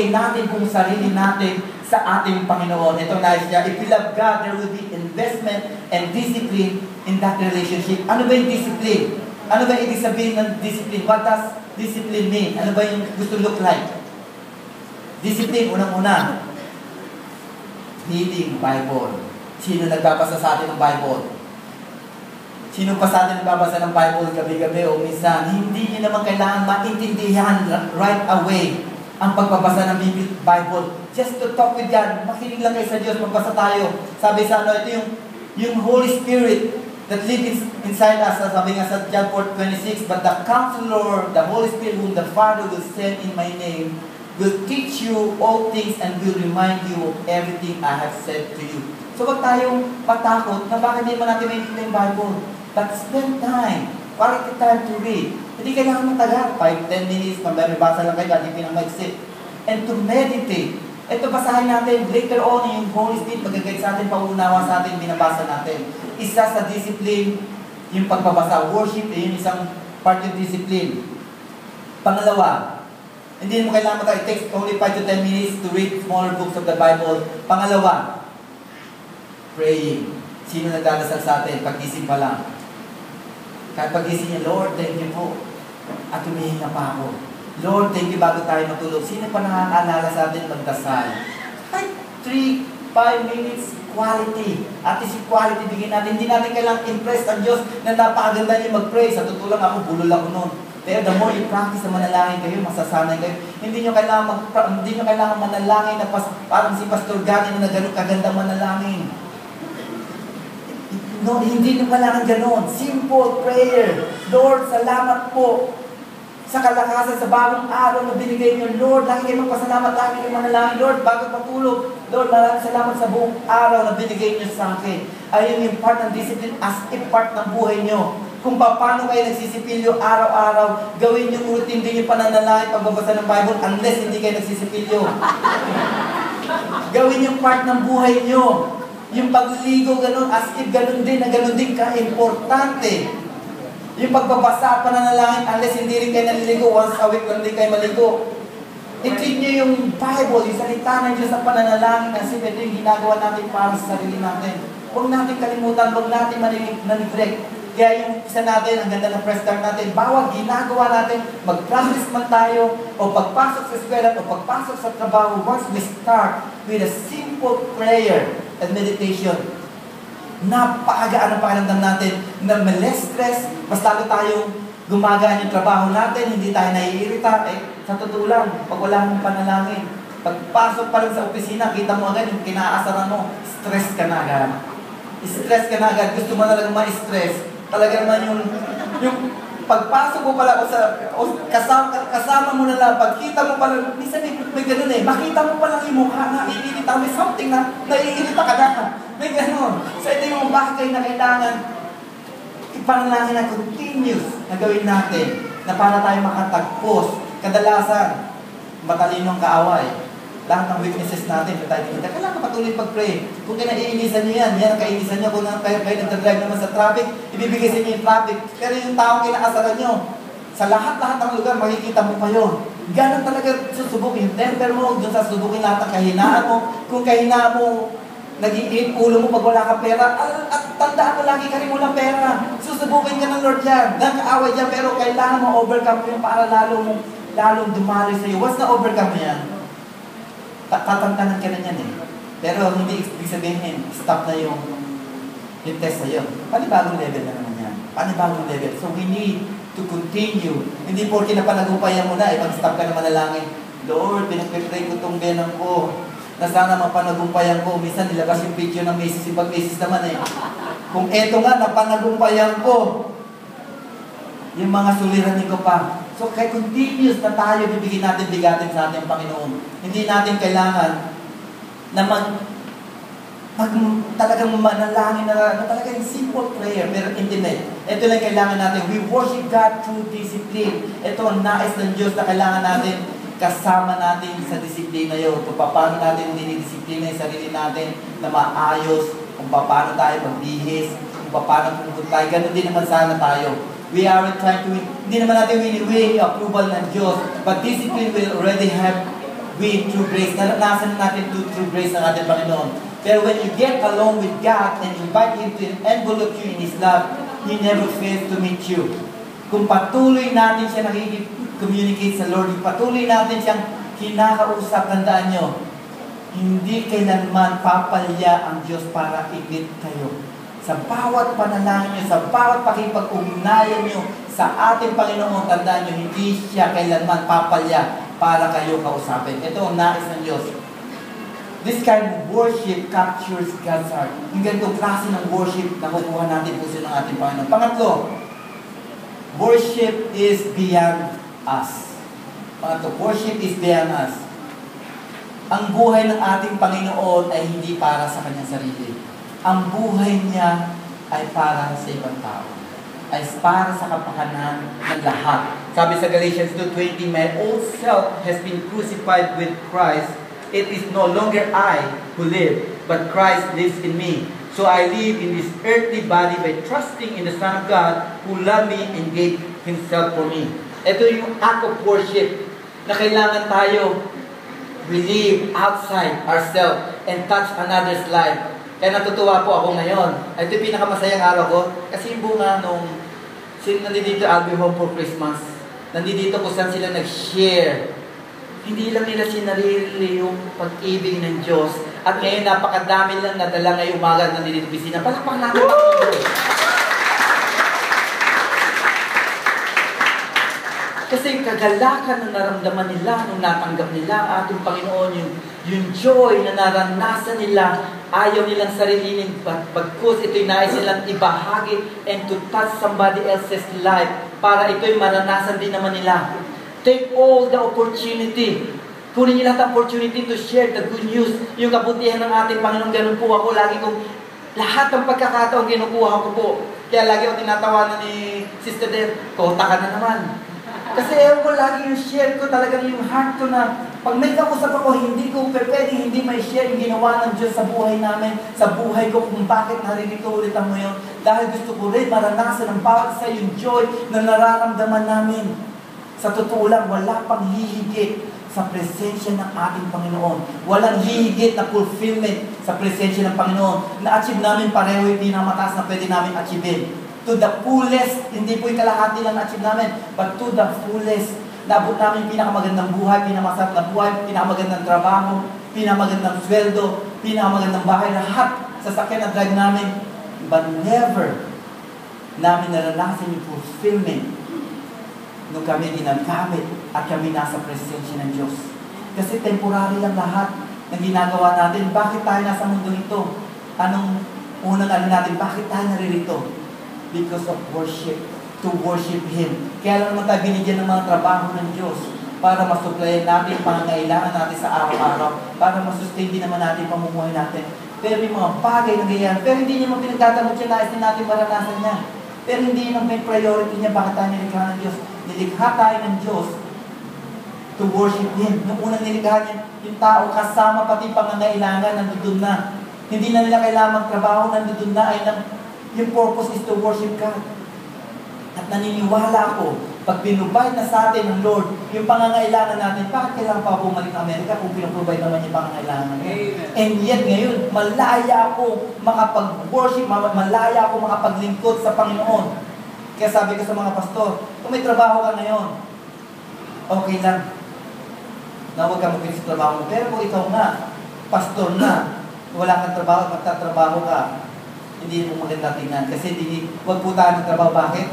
ibigay natin kung sarili natin sa ating Panginoon. Ito nais niya, if we love God, there will be investment and discipline in that relationship. Ano ba yung discipline? Ano ba ibig sabihin ng discipline? What does discipline mean? Ano ba yung gusto look like? Discipline, unang-una, reading Bible. Sino nagbabasa sa atin ng Bible? Sino pa sa atin nagbabasa ng Bible gabi-gabi o minsan? Hindi niyo naman kailangan maintindihan right away ang pagbabasa ng Bible. Just to talk with God. Makinig lang kayo sa Diyos, magbasa tayo. Sabi sa ito yung Holy Spirit that lives inside us. Sabi nga sa John 4:26, but the Counselor, the Holy Spirit whom the Father will send in my name, will teach you all things and will remind you of everything I have said to you. So wag tayong matakot na bakit hindi mo natin maintindihan yung Bible. But spend time. Quality time to read. Hindi kailangan matagal. 5-10 minutes, pambabasa lang kayo, hindi pinamagsip. And to meditate. Ito basahin natin. Later on, yung Holy Spirit, magagay sa atin, pauunawa sa atin, binabasa natin. Isa sa discipline, yung pagbabasa. Worship, yung isang part of discipline. Pangalawa, hindi mo kailangan matagal. It takes only 5 to 10 minutes to read smaller books of the Bible. Pangalawa, praying. Sino nagdadasal sa atin? Pag-isip pa lang. Kahit pag-isip niya, Lord, thank you po. At humihinga pa ako. Lord, thank you bago tayo matulog. Sino pa nakakaalala sa atin magdasal? Kahit 3-5 minutes, quality. At least yung quality bigyan natin. Hindi natin kailangang impress ang Diyos na napakaganda niyo mag-pray. Sa totoo lang ako, bulol ako noon. Pero the more you practice na manalangin kayo, masasanay kayo. Hindi nyo kailangan manalangin na parang si Pastor Gani na gano'ng kaganda manalangin. No, hindi nyo kailangan gano'n. Simple prayer. Lord, salamat po sa kalakasan, sa bagong araw na binigay nyo. Lord, lagi kayo magpasalamat, lagi kayo manalangin. Lord, bago patulog, Lord, maraming salamat sa buong araw na binigay nyo sa akin. Ayun yung part ng discipline as a part ng buhay nyo. Kung paano kayo nagsisipilyo araw-araw, gawin yung routine din yung pananalangin pagbabasa ng Bible unless hindi kayo nagsisipilyo. Gawin yung part ng buhay nyo. Yung pagligo, ganun, as if ganun din ka-importante. Yung pagbabasa at pananalangin, unless hindi rin kayo naliligo, once a week lang din kayo maligo. I-treat nyo yung Bible, yung salita ng Diyos sa pananalangin, kasi ito yung ginagawa natin para sa sarili natin. Huwag natin kalimutan, huwag natin ma-neglect. Kaya yung isa natin, ang ganda ng press start natin, bawat ginagawa natin, mag-practice man tayo, o pagpasok sa eskwela, o pagpasok sa trabaho, once we start with a simple prayer and meditation, napakagaan ang pakiramdam natin, na may less stress, mas lalo tayong gumagaan yung trabaho natin, hindi tayo naiirita. Sa totoo lang, pag wala mong panalangin, pagpasok pa lang sa opisina, kita mo agad yung kinaasaran mo, stress ka na agad. Stress ka na agad, gusto mo na lang ma-stress. Talaga naman yung pagpasok mo pala kasama mo na lang, pagkita mo pala, minsan may ganun makita mo pala yung mukha na iirita, may something na naiirita ka na. May ganun. So ito yung bagay na kailangan ipanalangin na continuous na gawin natin na para tayo makatagpos. Kadalasan, matalinong kaaway. Lahat ng weaknesses natin, kailangan patuloy pag-pray. Kung kinaiinisan nyo yan ang kainisan nyo. Kung kayo nagdadrive naman sa traffic, ibibigay sa inyo yung traffic. Pero yung taong kinaasaran nyo, sa lahat-lahat ng lugar, makikita mo pa yun. Ganun talaga susubukin yung temper mo, doon sa susubukin lahat ng kahinaan mo. Kung kahinaan mo, nag-iinit ulo mo pag wala kang pera, at tandaan mo lagi ka rin walang pera. Susubukin ka ng Lord yan, nang-aaway dyan, pero kailangan mo overcome mo yung para lalong dumali sa iyo. Once na overcome mo yan, tatantanan ka na yan Pero hindi ibig sabihin, stop na yung test na yun. Panibagong level na naman yan. Panibagong level. So we need to continue. Hindi porke na panagumpayan mo na, pag-stop ka na manalangin, Lord, pinagpipray ko itong benang ko, na sana mapanagumpayan ko. Minsan nilabas yung picture ng Macy's, ibang Macy's naman Kung eto nga, napanagumpayan ko, yung mga suliranin ko pa. So, kaya continuous na tayo bibigyan natin bigatin sa ating Panginoon. Hindi natin kailangan na talagang manalangin na talagang simple prayer, pero intimate. Ito lang kailangan natin. We worship God through discipline. Ito ang nais ng Diyos na kailangan natin kasama natin sa disiplina yun. Kung paano natin dinidisiplina yung sarili natin na maayos, kung paano tayo magbihis, kung paano pumunta tayo. Ganun din naman sana tayo. We aren't trying to hindi naman natin wini-win yung approval ng Diyos, but discipline will already have we through grace. Naranasan natin through grace ng ating Panginoon. Pero when you get along with God and invite Him to envelop you in His love, He never fails to meet you. Kung patuloy natin siya nakikipag-communicate sa Lord, patuloy natin siyang kinakausap, tandaan nyo, hindi kailanman papalya ang Diyos para i-meet kayo. Sa bawat panalangin nyo, sa bawat pakipag-ugnayan nyo sa ating Panginoon, tandaan nyo, hindi siya kailanman papalya para kayo kausapin. Ito ang nais ng Diyos. This kind of worship captures God's heart. Yung ganitong klase ng worship na kukuha natin puso ng ating Panginoon. Pangatlo, worship is beyond us. Pangatlo, worship is beyond us. Ang buhay ng ating Panginoon ay hindi para sa kanyang sarili. Ang buhay niya ay para sa ibang tao. Ay para sa kapakanan ng lahat. Sabi sa Galatians 2:20, my old self has been crucified with Christ. It is no longer I who live, but Christ lives in me. So I live in this earthly body by trusting in the Son of God who loved me and gave Himself for me. Ito yung act of worship na kailangan tayo we live outside ourselves and touch another's life. Kaya natutuwa po ako ngayon. Ito yung pinakamasayang araw ko. Kasi yung bunga nung nandito I'll be home for Christmas. Nandito kung saan sila nag-share. Hindi lang nila sinarili yung pag-ibig ng Diyos. At ngayon napakadami lang nadala ngayong umaga na nandito bisina. Palakpak natin ang Diyos. Kasi kagalakan na naramdaman nila nung natanggap nila ang ating Panginoon, yung joy na naranasan nila, ayaw nilang sarilinin, bagkus ito'y nais nilang ibahagi and to touch somebody else's life para ito'y maranasan din naman nila. Take all the opportunity. Kunin niyo lahat ang opportunity to share the good news, yung kabutihan ng ating Panginoon. Ganun po ako, lagi kong lahat ng pagkakataon kinukuha ko po. Kaya lagi ako tinatawanan ni Sister Del, kota ka na naman. Kasi ewan ko lagi yung share ko, talagang yung heart ko na pag may kausap ako, hindi ko pwedeng hindi may share yung ginawa ng Diyos sa buhay namin, sa buhay ko, kung bakit naririto ulit ang ngayon. Dahil gusto ko rin maranasan ng bawat sa yung joy na nararamdaman namin. Sa totoo lang, wala pang hihigit sa presensya ng ating Panginoon. Walang hihigit na fulfillment sa presensya ng Panginoon. Na-achieve namin pareho yung pinakamataas na pwede namin achievein. To the fullest, hindi po yung kalahati lang na-achieve namin, but to the fullest, naabot namin yung pinakamagandang buhay, pinamasarap na buhay, pinakamagandang trabaho, pinakamagandang sweldo, pinakamagandang bahay, lahat sa sakyan na drive namin. But never namin naranasan yung fulfillment nung kami ginagamit at kami nasa presensya ng Diyos. Kasi temporary lang lahat ng ginagawa natin. Bakit tayo nasa mundo ito? Anong unang natin? Bakit tayo naririto? Because of worship, to worship Him. Kaya lang naman tayo binigyan ng mga trabaho ng Diyos para masuplayan natin pangangailangan natin sa araw-araw, para masustain din naman natin pamumuhay natin. Pero may mga bagay na ganyan, pero hindi niya pinagtatamot siya, nais din natin maranasan niya. Pero hindi yun ang priority niya, bakit tayo nilikha ng Diyos. Nilikha tayo ng Diyos to worship Him. Nung unang nilikha niya, yung tao kasama pati pangangailangan nandun na. Hindi na nila kailangan magtrabaho, nandun na ay yung purpose is to worship God. At naniniwala ako, pag binubay na sa atin ng Lord, yung pangangailangan natin, bakit kailangan pa bumalik ng Amerika kung pinaprovide naman yung pangangailangan natin? And yet ngayon, malaya ako makapag-worship, malaya ako makapaglingkod sa Panginoon. Kaya sabi ko sa mga pastor, kung may trabaho ka ngayon, okay lang. Na huwag ka magpili sa trabaho mo. Pero kung ikaw na, pastor na, wala kang trabaho, magtatrabaho ka, hindi mo maganda tingnan. Kasi huwag po tayo magtrabaho. Bakit?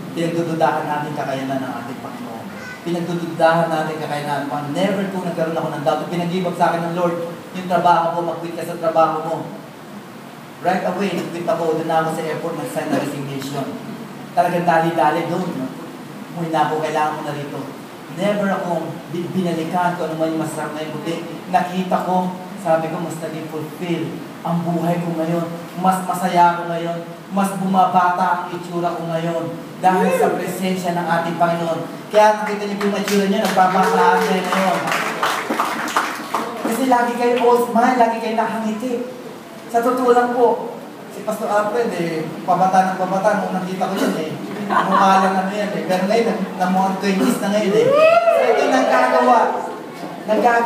Pinagdududahan natin kakayanan ng ating Panginoon. Pinagdududahan natin kakayanan. Never po nagkaroon ako ng doubt. Pinag-give up sa akin ng Lord, yung trabaho ko, mag-quit ka sa trabaho mo. Right away, nag-quit ako. Doon na ako sa airport, mag-sign na resignation. Talagang dali-dali doon. Muli na ako, kailangan ko na rito. Never akong binalikan ko ano man yung masarap na yung buti. Nakita ko, sabi ko, mas naging fulfill ang buhay ko ngayon. Mas masaya ako ngayon. Mas bumabata ang itsura ko ngayon. Dahil sa presensya ng ating Panginoon. Kaya nakita niyo yung itsura niyo, nagbabataan kayo ngayon. Kasi lagi kayo all smile, lagi kayo nakangiti. Sa totoo lang po, si Pastor Alfred, pabata ng pabata, nung nakita ko yan mukha lang ano yan Pero ngayon, na mga 20s na ngayon So ito nagkagawa nag